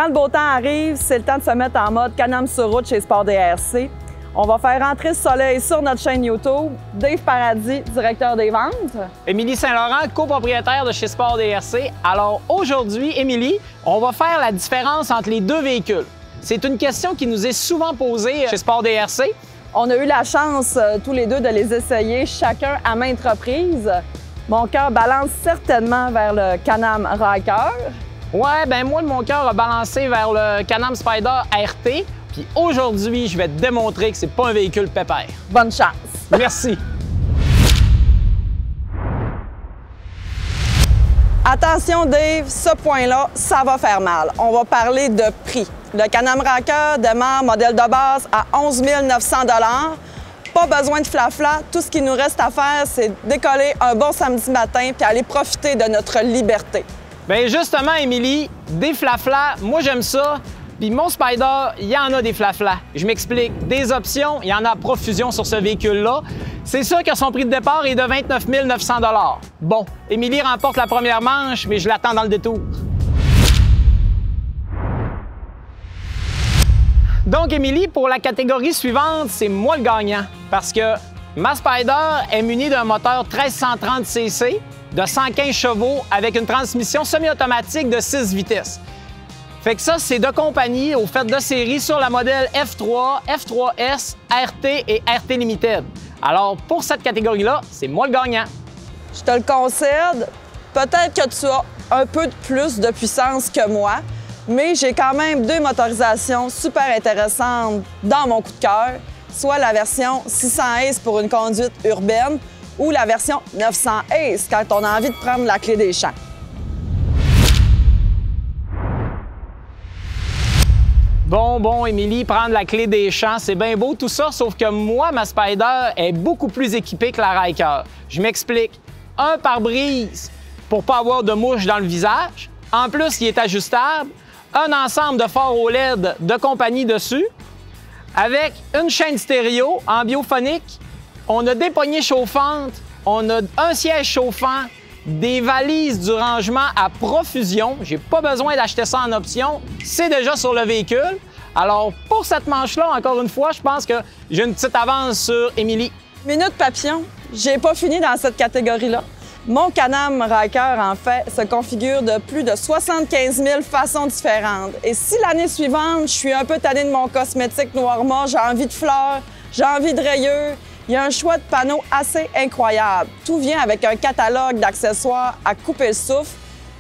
Quand le beau temps arrive, c'est le temps de se mettre en mode Can-Am sur route chez Sport DRC. On va faire rentrer ce soleil sur notre chaîne YouTube. Dave Paradis, directeur des ventes. Émilie Saint-Laurent, copropriétaire de chez Sport DRC. Alors aujourd'hui, Émilie, on va faire la différence entre les deux véhicules. C'est une question qui nous est souvent posée chez Sport DRC. On a eu la chance tous les deux de les essayer, chacun à maintes reprises. Mon cœur balance certainement vers le Can-Am Ryker. Ouais, ben moi, mon cœur a balancé vers le Can-Am Spyder RT. Puis aujourd'hui, je vais te démontrer que c'est pas un véhicule pépère. Bonne chance! Merci! Attention Dave, ce point-là, ça va faire mal. On va parler de prix. Le Can-Am Ryker démarre modèle de base à 11 900 $. Pas besoin de flafla. Tout ce qu'il nous reste à faire, c'est décoller un bon samedi matin puis aller profiter de notre liberté. Bien justement, Émilie, des flafla, moi j'aime ça. Puis mon Spyder, il y en a des flafla. Je m'explique. Des options, il y en a à profusion sur ce véhicule-là. C'est sûr que son prix de départ est de 29 900 $. Bon, Émilie remporte la première manche, mais je l'attends dans le détour. Donc, Émilie, pour la catégorie suivante, c'est moi le gagnant. Parce que ma Spyder est munie d'un moteur 1330 cc de 115 chevaux avec une transmission semi-automatique de 6 vitesses. Fait que ça, c'est de compagnie au fait de série sur la modèle F3, F3S, RT et RT Limited. Alors, pour cette catégorie-là, c'est moi le gagnant. Je te le concède. Peut-être que tu as un peu de plus de puissance que moi, mais j'ai quand même deux motorisations super intéressantes dans mon coup de cœur, soit la version 600 ACE pour une conduite urbaine ou la version 900 ACE quand on a envie de prendre la clé des champs. Bon, Émilie, prendre la clé des champs, c'est bien beau tout ça, sauf que moi, ma Spyder est beaucoup plus équipée que la Ryker. Je m'explique. Un pare-brise pour pas avoir de mouches dans le visage. En plus, il est ajustable. Un ensemble de phares OLED de compagnie dessus. Avec une chaîne stéréo en biophonique. On a des poignées chauffantes. On a un siège chauffant. Des valises du rangement à profusion. J'ai pas besoin d'acheter ça en option. C'est déjà sur le véhicule. Alors, pour cette manche-là, encore une fois, je pense que j'ai une petite avance sur Émilie. Minute papillon, j'ai pas fini dans cette catégorie-là. Mon Can-Am Ryker, en fait, se configure de plus de 75 000 façons différentes. Et si l'année suivante, je suis un peu tannée de mon cosmétique noir mort, j'ai envie de fleurs, j'ai envie de rayures, il y a un choix de panneaux assez incroyable. Tout vient avec un catalogue d'accessoires à couper le souffle.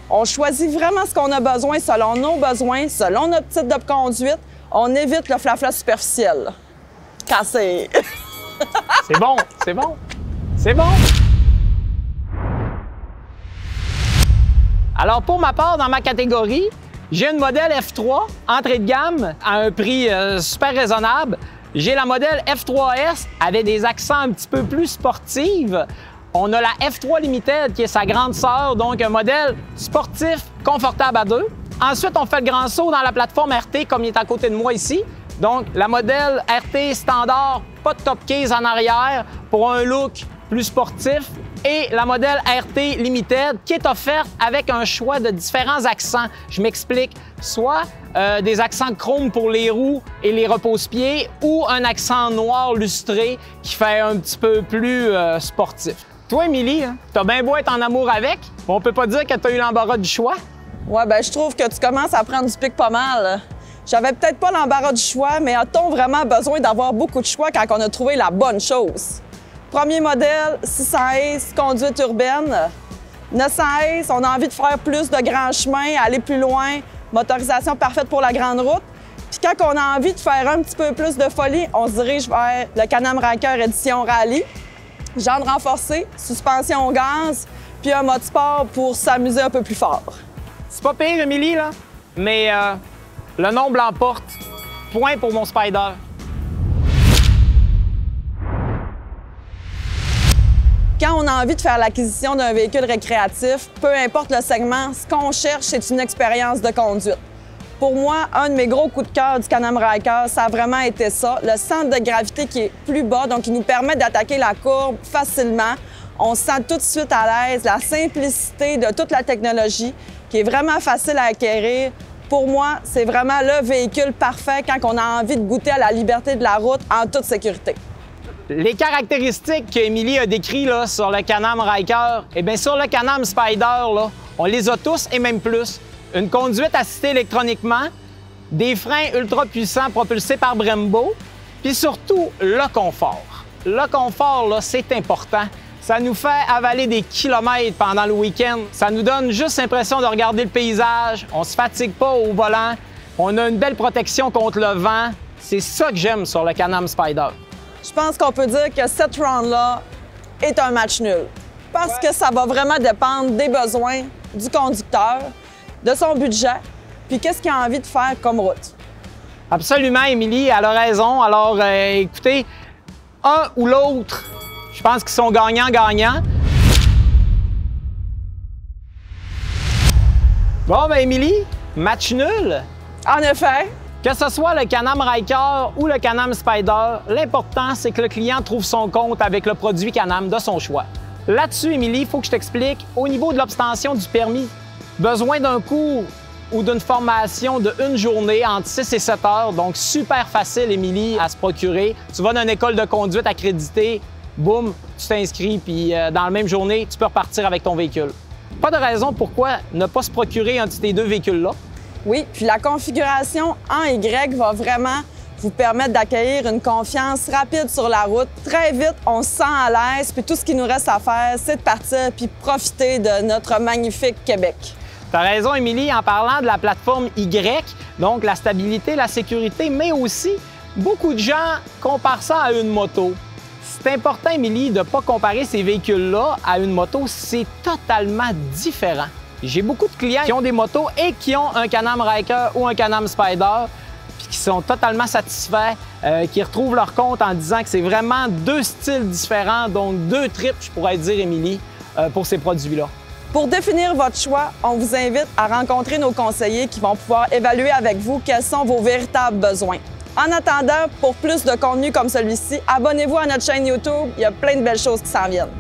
On choisit vraiment ce qu'on a besoin selon nos besoins, selon notre type de conduite. On évite le flafla superficiel. Cassé! C'est bon, c'est bon, c'est bon! Alors, pour ma part, dans ma catégorie, j'ai une modèle F3 entrée de gamme à un prix super raisonnable. J'ai la modèle F3S avec des accents un petit peu plus sportifs. On a la F3 Limited qui est sa grande sœur, donc un modèle sportif, confortable à deux. Ensuite, on fait le grand saut dans la plateforme RT comme il est à côté de moi ici. Donc, la modèle RT standard, pas de top case en arrière pour un look plus sportif. Et la modèle RT Limited qui est offerte avec un choix de différents accents. Je m'explique. Soit des accents chrome pour les roues et les repose-pieds ou un accent noir lustré qui fait un petit peu plus sportif. Toi, Émilie, hein, t'as bien beau être en amour avec, mais on peut pas dire que t'as eu l'embarras du choix. Ouais, ben je trouve que tu commences à prendre du pic pas mal. J'avais peut-être pas l'embarras du choix, mais a-t-on vraiment besoin d'avoir beaucoup de choix quand on a trouvé la bonne chose? Premier modèle, 600 ACE, conduite urbaine. 900 ACE, on a envie de faire plus de grands chemins, aller plus loin. Motorisation parfaite pour la grande route. Puis quand on a envie de faire un petit peu plus de folie, on se dirige vers le Can-Am Ryker Édition Rallye. Jante renforcée, suspension au gaz, puis un mode sport pour s'amuser un peu plus fort. C'est pas pire, Émilie, là, mais le nombre l'emporte. Point pour mon Spyder. Quand on a envie de faire l'acquisition d'un véhicule récréatif, peu importe le segment, ce qu'on cherche, c'est une expérience de conduite. Pour moi, un de mes gros coups de cœur du Can-Am Ryker, ça a vraiment été ça. Le centre de gravité qui est plus bas, donc il nous permet d'attaquer la courbe facilement. On se sent tout de suite à l'aise, la simplicité de toute la technologie qui est vraiment facile à acquérir. Pour moi, c'est vraiment le véhicule parfait quand on a envie de goûter à la liberté de la route en toute sécurité. Les caractéristiques qu'Émilie a décrites sur le Can-Am Ryker, eh bien sur le Can-Am Spyder, là, on les a tous et même plus. Une conduite assistée électroniquement, des freins ultra puissants propulsés par Brembo, puis surtout le confort. Le confort, là, c'est important. Ça nous fait avaler des kilomètres pendant le week-end. Ça nous donne juste l'impression de regarder le paysage. On se fatigue pas au volant. On a une belle protection contre le vent. C'est ça que j'aime sur le Can-Am Spyder. Je pense qu'on peut dire que cette round-là est un match nul. Parce que ça va vraiment dépendre des besoins du conducteur, de son budget, puis qu'est-ce qu'il a envie de faire comme route. Absolument, Émilie, elle a raison. Alors, écoutez, un ou l'autre, je pense qu'ils sont gagnants-gagnants. Bon, ben Émilie, match nul. En effet. Que ce soit le Can-Am Ryker ou le Can-Am Spyder, l'important, c'est que le client trouve son compte avec le produit Can-Am de son choix. Là-dessus, Émilie, il faut que je t'explique, au niveau de l'obtention du permis, besoin d'un cours ou d'une formation de une journée entre 6 et 7 heures, donc super facile, Émilie, à se procurer. Tu vas dans une école de conduite accréditée, boum, tu t'inscris, puis dans la même journée, tu peux repartir avec ton véhicule. Pas de raison pourquoi ne pas se procurer un de ces deux véhicules-là. Oui, puis la configuration en Y va vraiment vous permettre d'accueillir une confiance rapide sur la route. Très vite, on se sent à l'aise, puis tout ce qu'il nous reste à faire, c'est de partir puis profiter de notre magnifique Québec. Tu as raison, Émilie, en parlant de la plateforme Y, donc la stabilité, la sécurité, mais aussi, beaucoup de gens comparent ça à une moto. C'est important, Émilie, de ne pas comparer ces véhicules-là à une moto. C'est totalement différent. J'ai beaucoup de clients qui ont des motos et qui ont un Can-Am Ryker ou un Can-Am Spyder, puis qui sont totalement satisfaits, qui retrouvent leur compte en disant que c'est vraiment deux styles différents, donc deux trips, je pourrais dire, Émilie, pour ces produits-là. Pour définir votre choix, on vous invite à rencontrer nos conseillers qui vont pouvoir évaluer avec vous quels sont vos véritables besoins. En attendant, pour plus de contenu comme celui-ci, abonnez-vous à notre chaîne YouTube. Il y a plein de belles choses qui s'en viennent.